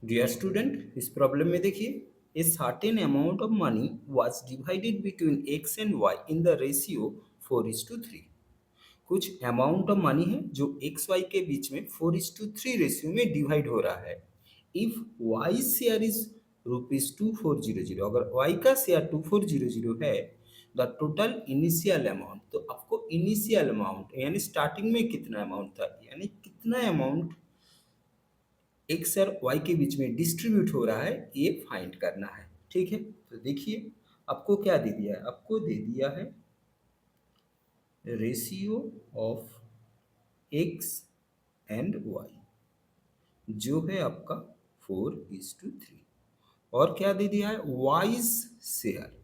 Dear student, इस problem में देखिए, a certain amount of money was divided between x and y in the ratio 4:3। कुछ amount of money है जो x Y के बीच में 4:3 रेशियो में डिवाइड हो रहा है। इफ वाई शेयर इज ₹2400, अगर वाई का शेयर 2400 है, द टोटल इनिशियल अमाउंट, तो आपको इनिशियल अमाउंट यानी स्टार्टिंग में कितना अमाउंट था, यानी कितना अमाउंट एक्स और वाई के बीच में डिस्ट्रीब्यूट हो रहा है, ये फाइंड करना है। ठीक है, तो देखिए आपको क्या दे दिया है, आपको दे दिया है ratio of x and y जो है आपका 4:3, और क्या दे दिया है, वाइज शेयर,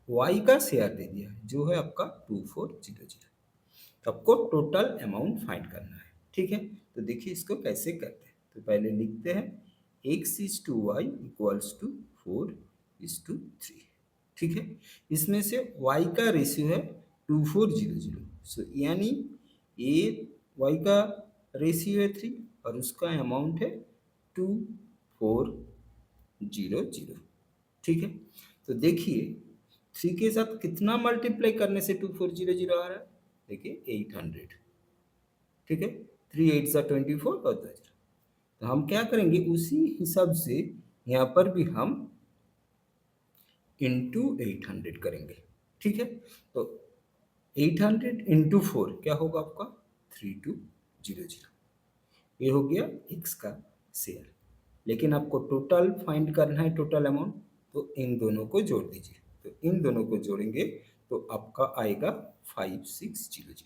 वाई का शेयर दे दिया है जो है आपका 2400। तो आपको टोटल अमाउंट फाइंड करना है। ठीक है, तो देखिए इसको कैसे करते हैं। तो पहले लिखते हैं x:2y = 4:3। ठीक है, इसमें से y का रेशियो है 2400, सो यानी ये y का रेशियो है 3 और उसका अमाउंट है 2400। ठीक है, तो देखिए 3 के साथ कितना मल्टीप्लाई करने से 2400 आ रहा है, देखिए 800। ठीक है, 3 8 = 24 और 10। तो हम क्या करेंगे, उसी हिसाब से यहाँ पर भी हम इंटू 800 करेंगे। ठीक है, तो 800 इंटू 4 क्या होगा आपका 3200। ये हो गया एक्स का शेयर, लेकिन आपको टोटल फाइंड करना है, टोटल अमाउंट, तो इन दोनों को जोड़ दीजिए। तो इन दोनों को जोड़ेंगे तो आपका आएगा 5600।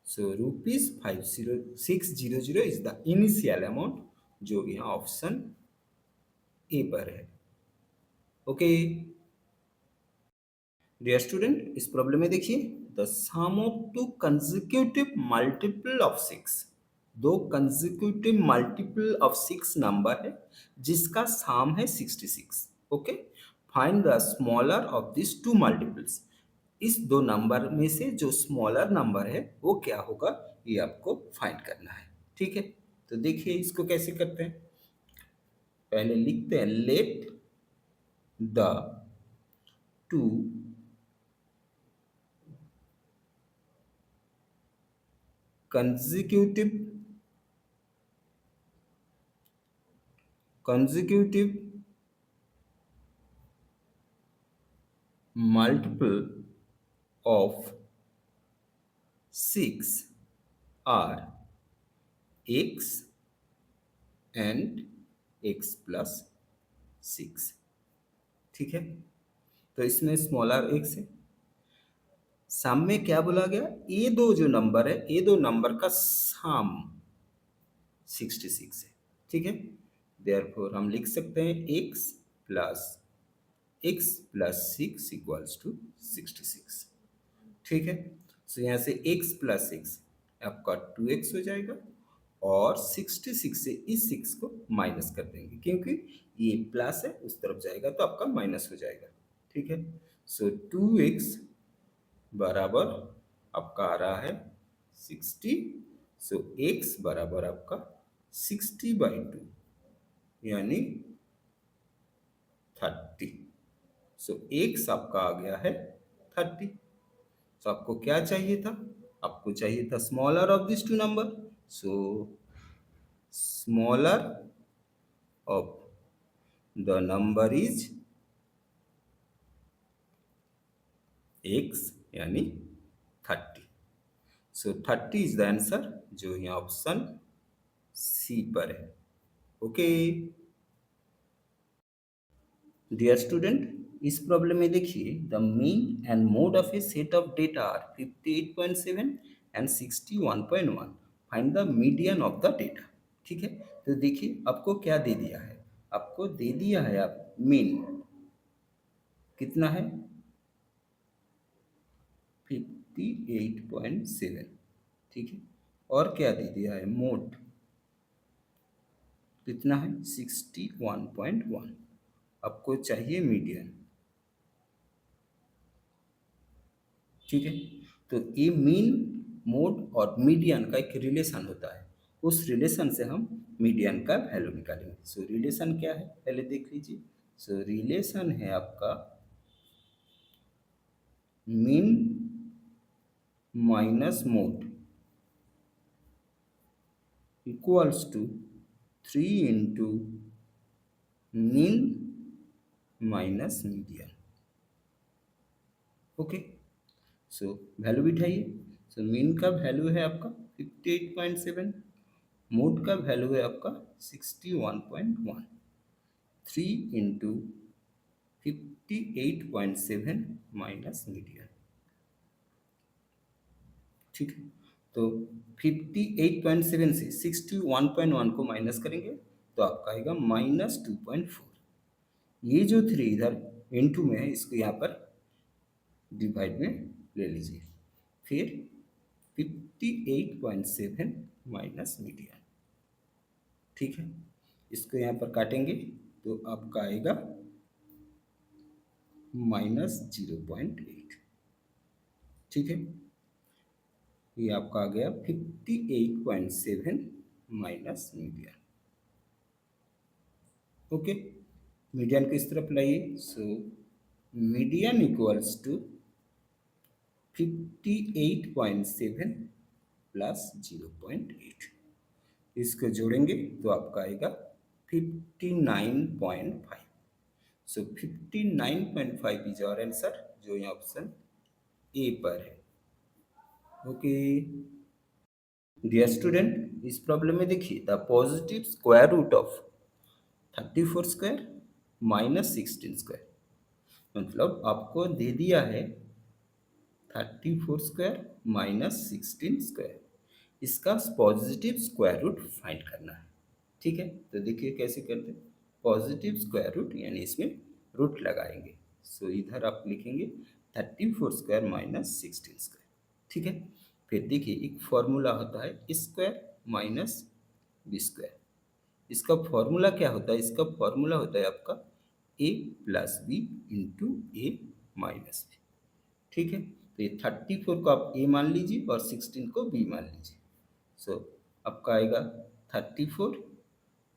So ₹5600 is the initial amount, जो यहाँ ऑप्शन ए पर है। ओके डियर स्टूडेंट, इस प्रॉब्लम में देखिए, the sum of two consecutive multiple of 6, दो कंसेक्यूटिव मल्टीपल ऑफ 6 नंबर है जिसका सम है 66। Okay, find the smaller of this two multiples. इस दो नंबर में से जो स्मॉलर नंबर है वो क्या होगा, ये आपको फाइंड करना है। ठीक है, तो देखिए इसको कैसे करते हैं। पहले लिखते हैं let the two consecutive multiple of 6 are x and x plus 6। ठीक है, तो इसमें स्मॉलर x है, सम में क्या बोला गया, ये दो जो नंबर है, ये दो नंबर का सम 66 है। ठीक है, देयरफॉर हम लिख सकते हैं x+6 इक्वल्स टू 66। ठीक है, सो यहाँ से x+6 आपका 2x हो जाएगा, और 66 से इस 6 को माइनस कर देंगे क्योंकि ये प्लस है, उस तरफ जाएगा तो आपका माइनस हो जाएगा। ठीक है, सो 2x बराबर आपका आ रहा है 60, सो x बराबर आपका 60/2 यानी 30। सो x आपका आ गया है 30। तो आपको क्या चाहिए था, आपको चाहिए था smaller of this two number, so smaller of the number is x यानी 30। सो 30 इज द आंसर, जो यहाँ ऑप्शन सी पर है। ओके डियर स्टूडेंट, इस प्रॉब्लम में देखिए, the mean and mode of a set of data are 58.7 and 61.1। Find the median of the data. ठीक है, तो देखिए आपको क्या दे दिया है, आपको दे दिया है आप मीन कितना है 58.7। ठीक है, और क्या दे दिया है, मोड कितना है 61.1। आपको चाहिए मीडियन। ठीक है, तो ये मीन मोड और मीडियन का एक रिलेशन होता है, उस रिलेशन से हम मीडियन का वैल्यू निकालेंगे। सो रिलेशन क्या है पहले देख लीजिए। सो रिलेशन है आपका mean minus mode equals to 3 into mean minus median. Okay, so value बिठाइए। सो मीन का वैल्यू है आपका 58.7, मोड का वैल्यू है आपका 61.1, 3 इंटू 58.7 माइनस मीडियन। ठीक है, तो 58.7 से 61.1 को माइनस करेंगे तो आपका आएगा -2.4। ये जो 3 इधर इनटू में है इसको यहाँ पर डिवाइड में ले लीजिए, फिर 58.7 माइनस मीडियन। ठीक है, इसको यहाँ पर काटेंगे तो आपका आएगा -0.8। ठीक है, ये आपका आ गया 58.7 माइनस मीडियन। ओके, मीडियन को इस तरफ लाइए। So median equals to 58.7 plus 0.8, इसको जोड़ेंगे तो आपका आएगा 59.5। सो 59.5 इज आवर आंसर, जो यहाँ ऑप्शन ए पर है। ओके डियर स्टूडेंट, इस प्रॉब्लम में देखिए the positive square root of 34 square minus 16 square, मतलब आपको दे दिया है 34 स्क्वायर माइनस 16 स्क्वायर, इसका पॉजिटिव स्क्वायर रूट फाइंड करना है। ठीक है, तो देखिए कैसे करते हैं। पॉजिटिव स्क्वायर रूट यानी इसमें रूट लगाएंगे। सो इधर आप लिखेंगे 34 स्क्वायर माइनस 16 स्क्वायर। ठीक है, फिर देखिए एक फॉर्मूला होता है स्क्वायर माइनस बी स्क्वायर। इसका फॉर्मूला क्या होता है, इसका फॉर्मूला होता है आपका a plus b into a minus b. ठीक है, तो ये 34 को आप a मान लीजिए और 16 को b मान लीजिए। सो आपका आएगा 34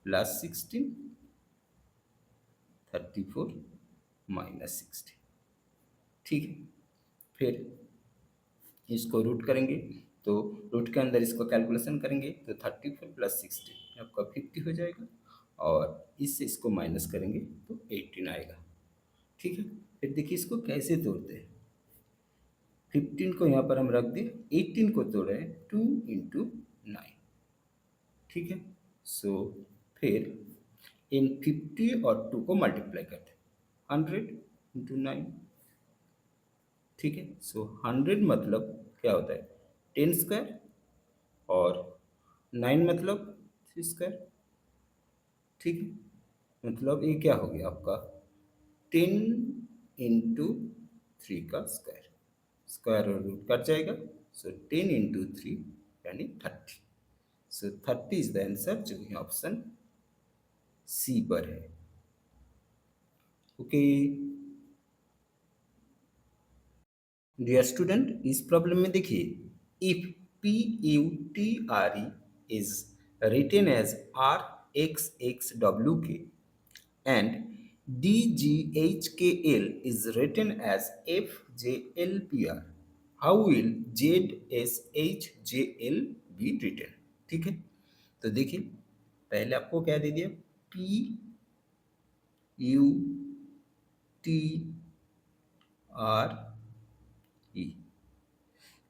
प्लस 16, 34 माइनस 16। ठीक है, फिर इसको रूट करेंगे तो रूट के अंदर इसको कैलकुलेशन करेंगे तो 34 प्लस 16 आपका 50 हो जाएगा, और इससे इसको माइनस करेंगे तो 18 आएगा। ठीक है, फिर देखिए इसको कैसे तोड़ते हैं। 15 को यहाँ पर हम रख दें, 18 को तोड़े 2 इंटू 9। ठीक है, सो फिर इन 50 और 2 को मल्टीप्लाई करते हैं 100 इंटू 9। ठीक है, सो 100 मतलब क्या होता है 10 स्क्वायर, और 9 मतलब 3 स्क्वायर। ठीक है, मतलब ये क्या हो गया आपका 10 इंटू 3 का स्क्वायर, स्क्वायर और रूट कट जाएगा। सो 10 इंटू 3 यानी 30। सो 30 इज द आंसर, जो है ऑप्शन सी पर है। ओके डियर स्टूडेंट, इस प्रॉब्लम में देखिए if P U T R E is written as R X X W K and DGHKL is written as FJLPR. How will ZSHJL be written? ठीक है, तो देखिए पहले आपको क्या दे दिया PUTRE,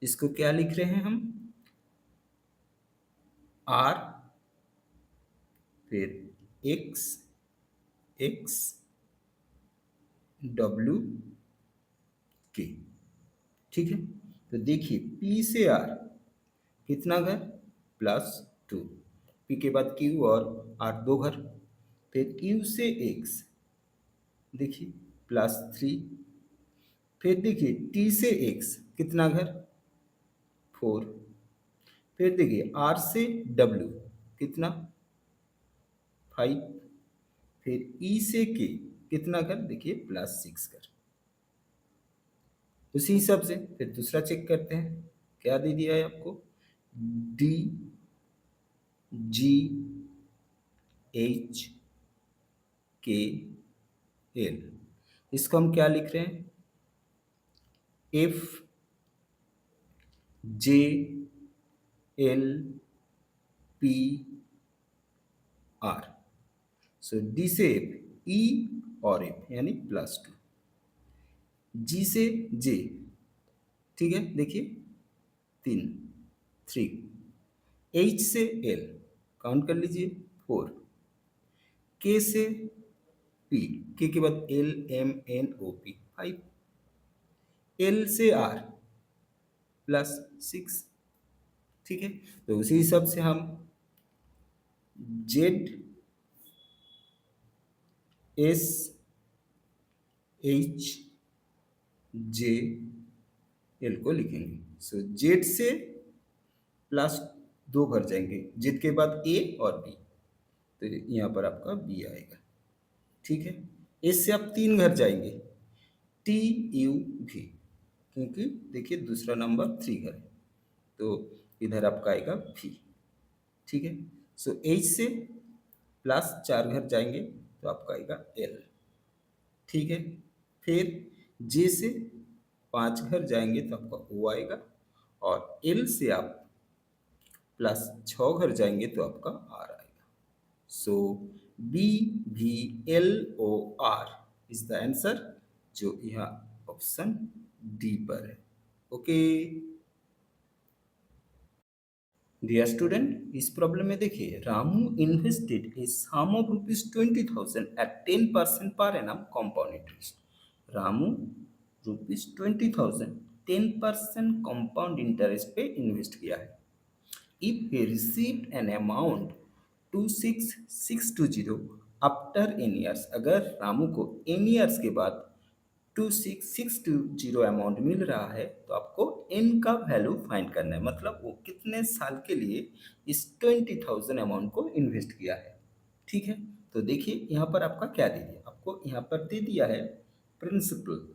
इसको क्या लिख रहे हैं हम R, फिर X X W K। ठीक है, तो देखिए P से R कितना घर +2, P के बाद Q और R 2 घर, फिर Q से X देखिए +3, फिर देखिए T से X कितना घर 4, फिर देखिए R से W कितना 5, फिर E से K कितना घर देखिए +6 घर। उसी हिसाब से फिर दूसरा चेक करते हैं, क्या दे दिया है आपको D G H K L, इसको हम क्या लिख रहे हैं, F J L P R. So D से एफ, ई और एफ यानी +2, जी से जे, ठीक है देखिए 3, 3, एच से एल काउंट कर लीजिए 4, के से पी, के के बाद L M N O P 5, L से आर +6, ठीक है। तो उसी हिसाब से हम Z S H J L को लिखेंगे। सो जेड से +2 घर जाएंगे, जेड के बाद ए और बी, तो यहाँ पर आपका बी आएगा, ठीक है। एस से आप 3 घर जाएंगे, टी यू भी, क्योंकि देखिए दूसरा नंबर 3 घर है, तो इधर आपका आएगा भी, ठीक है। सो एच से +4 घर जाएंगे तो आपका आएगा एल, ठीक है। फिर जे से 5 घर जाएंगे तो आपका ओ आएगा, और एल से आप +6 घर जाएंगे तो आपका आर आएगा। सो बी भी L O R is the answer, जो यहाँ ऑप्शन डी पर है। ओके डियर स्टूडेंट, इस प्रॉब्लम में देखिए, Ramu invested a sum of ₹20,000 at 10% per annum compound interest. Ramu ₹20,000 10% compound interest पे इन्वेस्ट किया है। If he received an amount 26,620 after n years, अगर रामू को n years के बाद 26,620 अमाउंट मिल रहा है तो आपको n का वैल्यू फाइंड करना है, मतलब वो कितने साल के लिए इस 20,000 अमाउंट को इन्वेस्ट किया है, ठीक है। तो देखिए यहाँ पर आपका क्या दे दिया, आपको यहाँ पर दे दिया है प्रिंसिपल,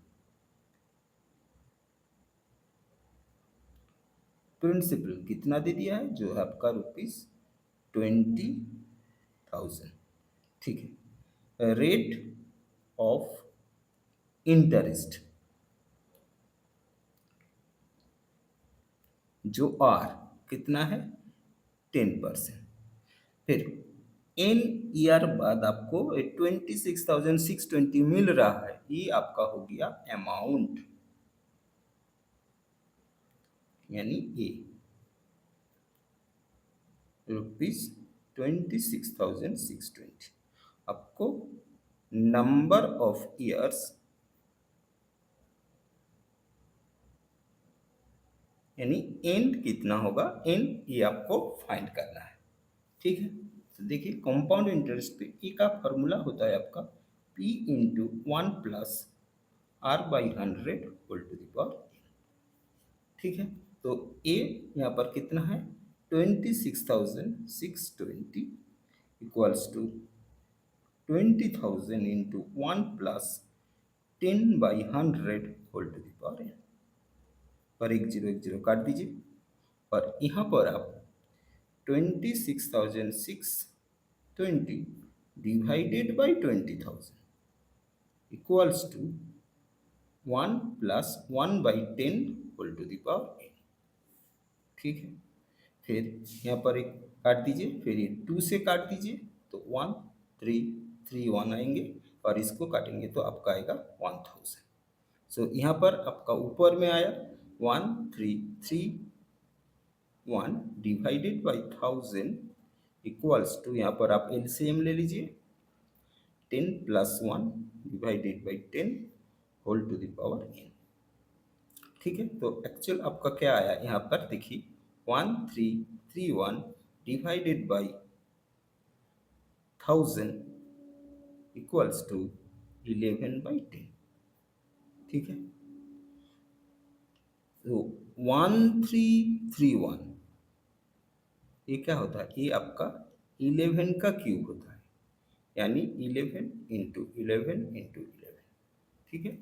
प्रिंसिपल कितना दे दिया है, जो है आपका ₹20,000, ठीक है। रेट ऑफ इंटरेस्ट जो आर कितना है 10%, फिर एन ईयर बाद आपको 26,620 मिल रहा है, ये आपका हो गया अमाउंट, यानी ए ₹26,620। आपको नंबर ऑफ ईयर्स यानी एंड कितना होगा, एंड ये आपको फाइंड करना है, ठीक है। तो देखिए कंपाउंड इंटरेस्ट पे ए का फॉर्मूला होता है आपका P into 1 plus R/100 whole to the power n, ठीक है। तो ए यहाँ पर कितना है 26,620 equals to 20,000 into 1 plus 10/100 whole to the power n, पर एक जीरो काट दीजिए, और यहाँ पर आप 26,620 divided by 20,000 equals to 1 plus 1/10 whole to the power n, ठीक है। फिर यहाँ पर एक काट दीजिए, फिर ये 2 से काट दीजिए तो 1 3 3 1 आएंगे, और इसको काटेंगे तो आपका आएगा 1000। सो यहाँ पर आपका ऊपर में आया 1 डिवाइडेड बाई 1000 इक्वल्स टू, यहाँ पर आप एलसीएम ले लीजिए 10 plus 1 divided by 10 whole to the power n, ठीक है। तो एक्चुअल आपका क्या आया यहाँ पर देखिए 1331 डिवाइडेड बाई 1000 इक्वल्स टू 11/10, ठीक है। तो 1331 ये क्या होता है, ये आपका 11 का क्यूब होता है, यानी 11 इंटू 11 इंटू 11, ठीक है।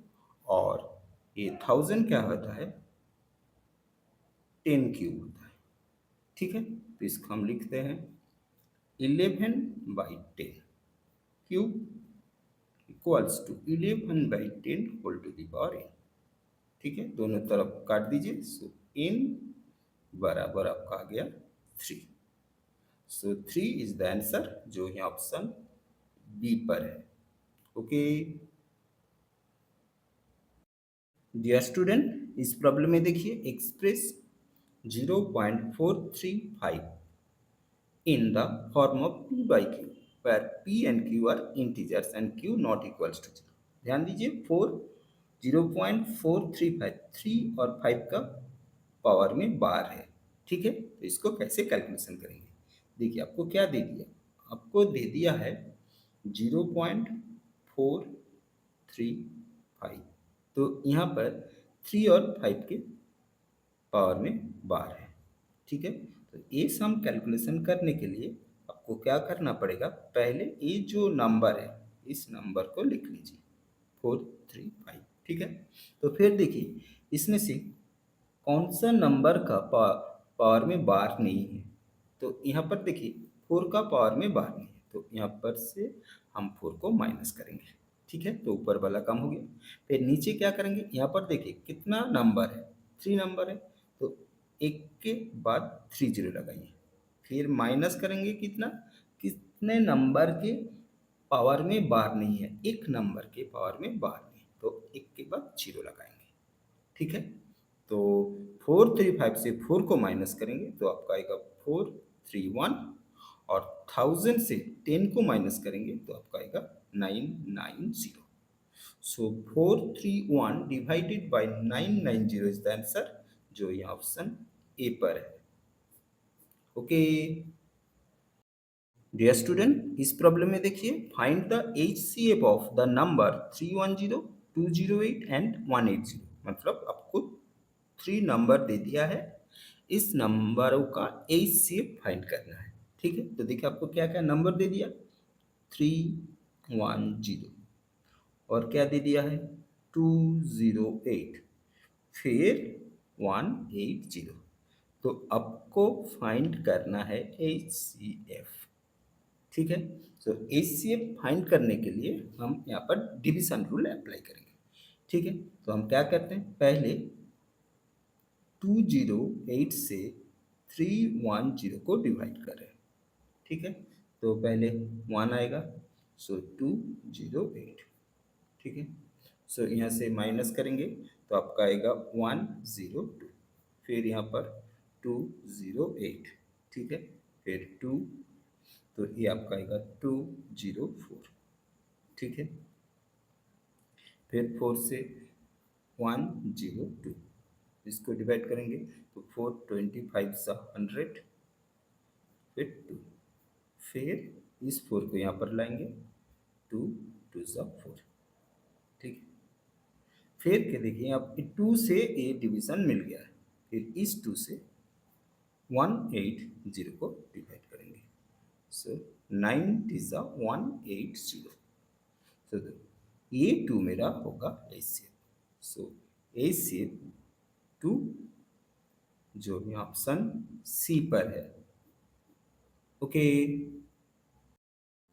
और ये 1000 क्या होता है 10 क्यूब होता है, ठीक है। तो इसको हम लिखते हैं 11/10 cube equals to 11/10 whole to the power n। ठीक है, दोनों तरफ काट दीजिए। सो n बराबर आपका आ गया 3। सो 3 इज द आंसर जो यहाँ ऑप्शन बी पर है। ओके डियर स्टूडेंट, इस प्रॉब्लम में देखिए express 0.435 in the form of p by q, where p and q are integers and q not equals to 0। ध्यान दीजिए 0.435 3 और 5 का पावर में बार है। ठीक है, तो इसको कैसे कैलकुलेशन करेंगे? देखिए आपको क्या दे दिया, आपको दे दिया है 0.435। तो यहाँ पर 3 और 5 के पावर में बार है। ठीक है, तो ये सम कैलकुलेशन करने के लिए आपको क्या करना पड़ेगा, पहले ये जो नंबर है इस नंबर को लिख लीजिए 435। ठीक है, तो फिर देखिए इसमें से कौन सा नंबर का पावर में बार नहीं है। तो यहाँ पर देखिए 4 का पावर में बार नहीं है, तो यहाँ पर से हम 4 को माइनस करेंगे। ठीक है, तो ऊपर वाला कम हो गया। फिर नीचे क्या करेंगे, यहाँ पर देखिए कितना नंबर है, 3 नंबर है, तो एक के बाद 3 जीरो लगाइए। फिर माइनस करेंगे कितना, कितने नंबर के पावर में बार नहीं है, एक नंबर के पावर में बार नहीं है, तो एक के बाद जीरो लगाएंगे। ठीक है, तो 435 से 4 को माइनस करेंगे तो आपका आएगा 431, और 1000 से 10 को माइनस करेंगे तो आपका आएगा 990। सो 431 divided by 990 is the answer, जो ये ऑप्शन ए पर है। ओके डियर स्टूडेंट, इस प्रॉब्लम में देखिए find the HCF of the number 310 208 and 180। मतलब आपको 3 नंबर दे दिया है, इस नंबरों का HCF फाइंड करना है। ठीक है, तो देखिए आपको क्या क्या नंबर दे दिया, 310, और क्या दे दिया है 208, फिर 180। तो आपको फाइंड करना है HCF। ठीक है, तो HCF फाइंड करने के लिए हम यहाँ पर डिवीजन रूल अप्लाई करेंगे। ठीक है, तो हम क्या करते हैं, पहले 208 से 310 को डिवाइड करें। ठीक है, तो पहले 1 आएगा, सो 208। ठीक है, सो यहाँ से माइनस करेंगे तो आपका आएगा 102, फिर यहाँ पर 208। ठीक है, फिर 2, तो ये आपका आएगा 204। ठीक है, फिर 4 से 102, इसको डिवाइड करेंगे तो 425 सा 100, फिर 2, फिर इस 4 को यहाँ पर लाएंगे, 2 2 सा 4। ठीक है, फिर के देखिए आप 2 से ए डिवीजन मिल गया है, फिर इस 2 से 180 को डिवाइड करेंगे। सो 9 × 180। सो ये 2 मेरा होगा HCF। सो HCF 2 जो ये ऑप्शन सी पर है। ओके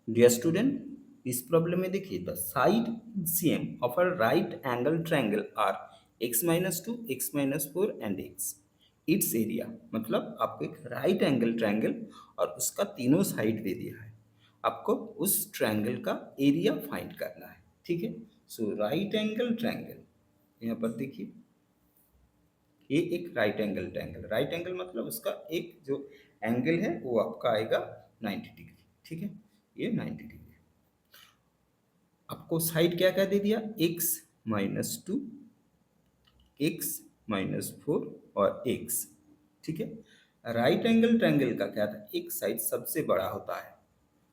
डियर स्टूडेंट, इस प्रॉब्लम में देखिए the side CM of a right angle triangle are x-2 x-4 and x। It's area, मतलब आपको एक राइट एंगल ट्रायंगल और उसका तीनों साइड दे दिया है, आपको उस ट्रायंगल का एरिया फाइंड करना है। ठीक है, सो राइट एंगल ट्रायंगल, यहाँ पर देखिए ये एक right angle triangle, right angle मतलब उसका एक जो एंगल है वो आपका आएगा 90 डिग्री। ठीक है, ये 90 डिग्री। आपको साइड क्या क्या दे दिया, x-2, x-4 और x। ठीक है, राइट एंगल ट्रायंगल का क्या था, एक साइड सबसे बड़ा होता है,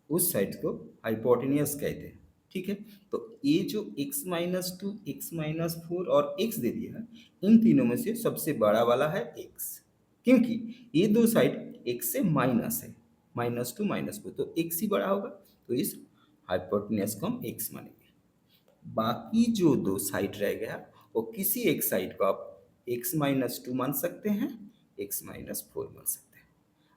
उस साइड को हाइपोटेनियस कहते हैं। ठीक है, तो ये जो x-2 x-4 और x दे दिया है, इन तीनों में से सबसे बड़ा वाला है x, क्योंकि ये दो साइड x से माइनस है, -2 -4, तो x ही बड़ा होगा, तो इस हाइपोटेनियस को हम x मानेंगे। बाकी जो दो साइड रह गया वो किसी एक साइड को आप x-2 मान सकते हैं, x-4 मान सकते हैं।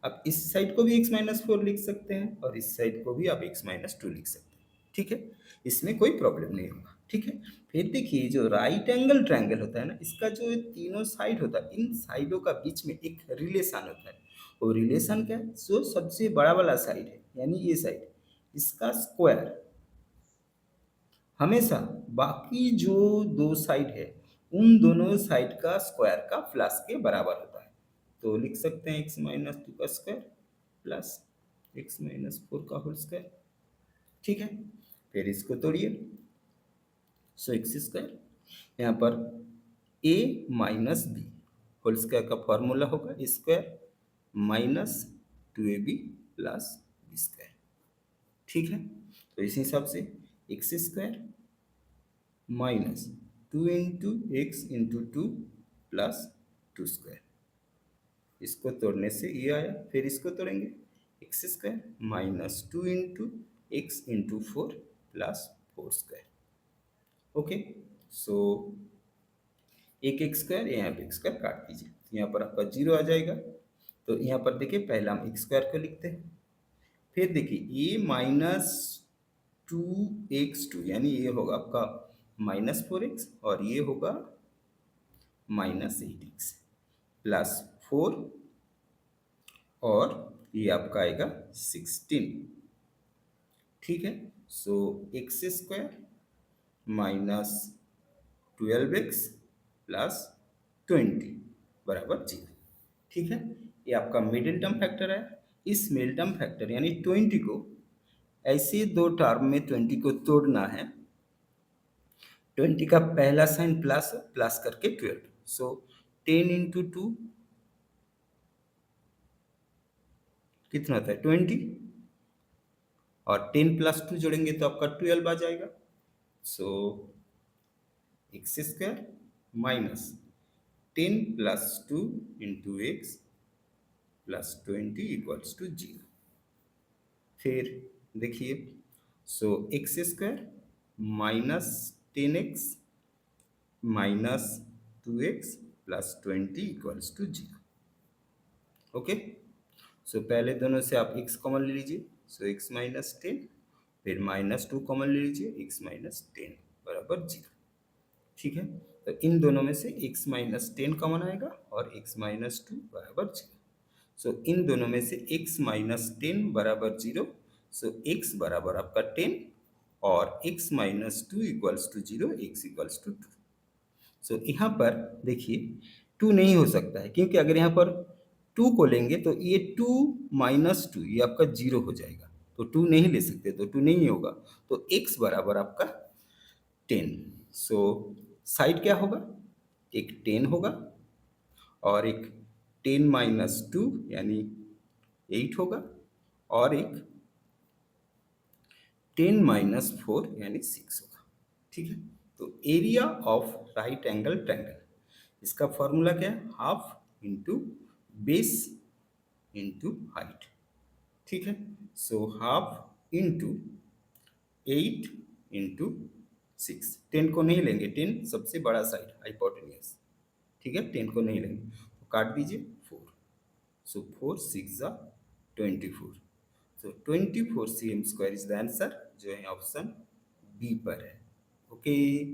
आप इस साइड को भी x-4 लिख सकते हैं और इस साइड को भी आप x-2 लिख सकते हैं, ठीक है? इसमें कोई प्रॉब्लम नहीं होगा, ठीक है? फिर देखिए जो राइट एंगल ट्रायंगल होता है ना, इसका जो तीनों साइड होता है, इन साइडों का बीच में एक रिलेशन होता है। वो रिलेशन क्या है? जो सबसे बड़ा वाला साइड है, यानी ये साइड, इसका स्क्वायर हमेशा बाकी जो दो साइड है, उन दोनों साइड का स्क्वायर का प्लस के बराबर होता है। तो लिख सकते हैं x-2 का स्क्वायर प्लस x-4 का होल स्क्वायर, ठीक है? फिर इसको तोड़िए, सो एक्स स्क्वायर, यहाँ पर a minus B whole square का फॉर्मूला होगा square minus 2ab plus B square, ठीक है? तो इस हिसाब से X square minus 2 into X into 2 plus 2 square, इसको तोड़ने से ये आया। फिर इसको तोड़ेंगे, X square minus 2 into X into 4 plus 4 square, okay. So एक स्क्वायर, यहाँ पे एक स्क्वायर काट दीजिए, यहाँ पर आपका 0 आ जाएगा। तो यहाँ पर देखिए पहला हम एक्स स्क्वायर को लिखते हैं, फिर देखिए ए माइनस 2x2 यानी ये होगा आपका -4x और ये होगा -8x प्लस 4 और ये आपका आएगा 16, ठीक है? So X square minus 12x plus 20 बराबर 0, ठीक है? ये आपका मिडिल टर्म फैक्टर है। इस मिडिल टर्म फैक्टर यानी 20 को ऐसे दो टर्म में 20 को तोड़ना है। 20 का पहला साइन प्लस, प्लस करके 12, सो 10 इंटू 2 कितना होता है 20 और 10 प्लस 2 जोड़ेंगे तो आपका 12 आ जाएगा। So X square minus 10 plus 2 into X plus 20 equals to 0। फिर देखिए, so X square minus 10x minus 2x plus 20 equals to 0, okay. So पहले दोनों से आप x कॉमन ले लीजिए, सो x माइनस 10, फिर -2 कॉमन ले लीजिए, x माइनस 10 बराबर 0, ठीक है? तो इन दोनों में से x माइनस 10 कॉमन आएगा और x माइनस 2 बराबर 0। सो इन दोनों में से x माइनस 10 बराबर 0, सो x बराबर आपका 10 और x minus 2 equals to 0, x equals to 2। So यहाँ पर देखिए 2 नहीं हो सकता है, क्योंकि अगर यहाँ पर 2 को लेंगे तो ये 2 माइनस 2 ये आपका 0 हो जाएगा, तो 2 नहीं ले सकते, तो 2 नहीं होगा। तो x बराबर आपका 10, सो साइड क्या होगा, एक 10 होगा और एक 10 माइनस 2 यानी 8 होगा और एक 10 माइनस 4 यानी 6 होगा, ठीक है? तो area of right angle triangle, इसका फॉर्मूला क्या है, half into base into height, ठीक है? सो हाफ इंटू 8 इंटू 6, 10 को नहीं लेंगे, 10 सबसे बड़ा साइड हाइपोटेन्यूज, ठीक है? 10 को नहीं लेंगे तो काट दीजिए 4, सो 4 6 जा 24, सो 24 cm square is the answer, जो है ऑप्शन बी पर है, ओके।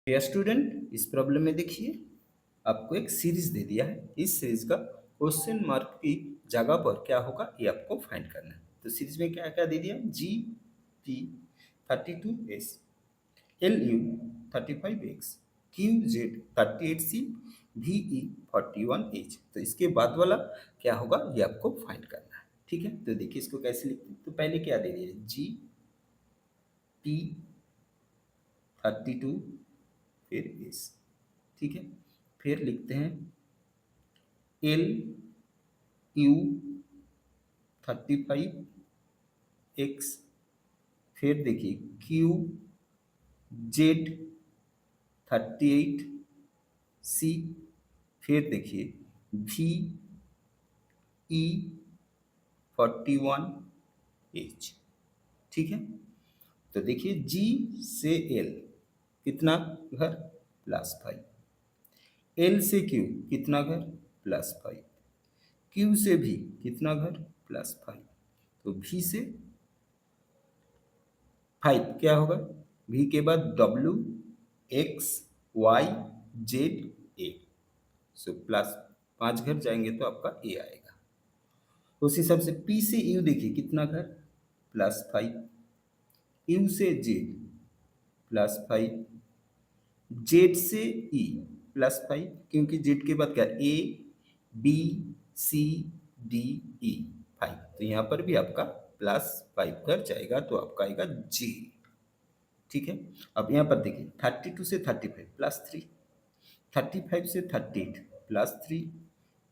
डियर स्टूडेंट, इस प्रॉब्लम में देखिए आपको एक सीरीज दे दिया है, इस सीरीज का क्वेश्चन मार्क की जगह पर क्या होगा ये आपको फाइंड करना है। तो सीरीज में क्या क्या दे दिया, G T 32s, L U 35x, Q Z 38c, V E 41h। तो इसके बाद वाला क्या होगा ये आपको फाइंड करना है, ठीक है? तो देखिए इसको कैसे लिखते हैं, तो पहले क्या दे दिया, जी टी 32 फिर एस, ठीक है? फिर लिखते हैं एल यू 35x, फिर देखिए क्यू जेड 38c, फिर देखिए वी ई 41h, ठीक है? तो देखिए जी से एल कितना घर, +5, एल से क्यू कितना घर, +5, क्यू से भी कितना घर, +5, तो भी से 5 क्या होगा, भी के बाद W X Y Z A, so plus 5 घर जाएंगे तो आपका ए आएगा। उस हिसाब से P से U देखिए कितना घर, +5, U से Z +5, जेड से ई +5, क्योंकि जेड के बाद क्या, A B C D E 5, तो यहाँ पर भी आपका +5 कर जाएगा तो आपका आएगा जे। ठीक है, अब यहाँ पर देखिए 32 से 35 +3, 35 से 38 +3,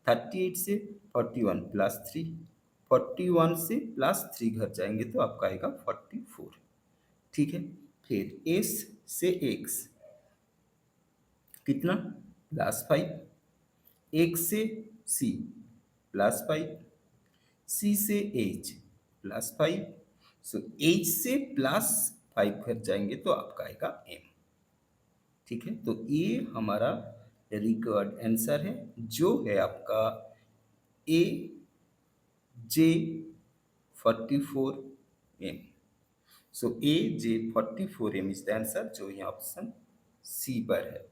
38 से 41 +3, 41 से +3 घर जाएंगे तो आपका आएगा 44। ठीक है, फिर एस से एक्स कितना, +5, एक से सी +5, सी से एच +5, सो एच से +5 घर जाएंगे तो आपका आएगा एम। ठीक है, तो ये हमारा रिक्वायर्ड आंसर है जो है आपका A J 44 M. So A J 44 M is the answer, जो यहाँ ऑप्शन सी पर है।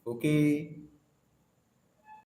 ओके।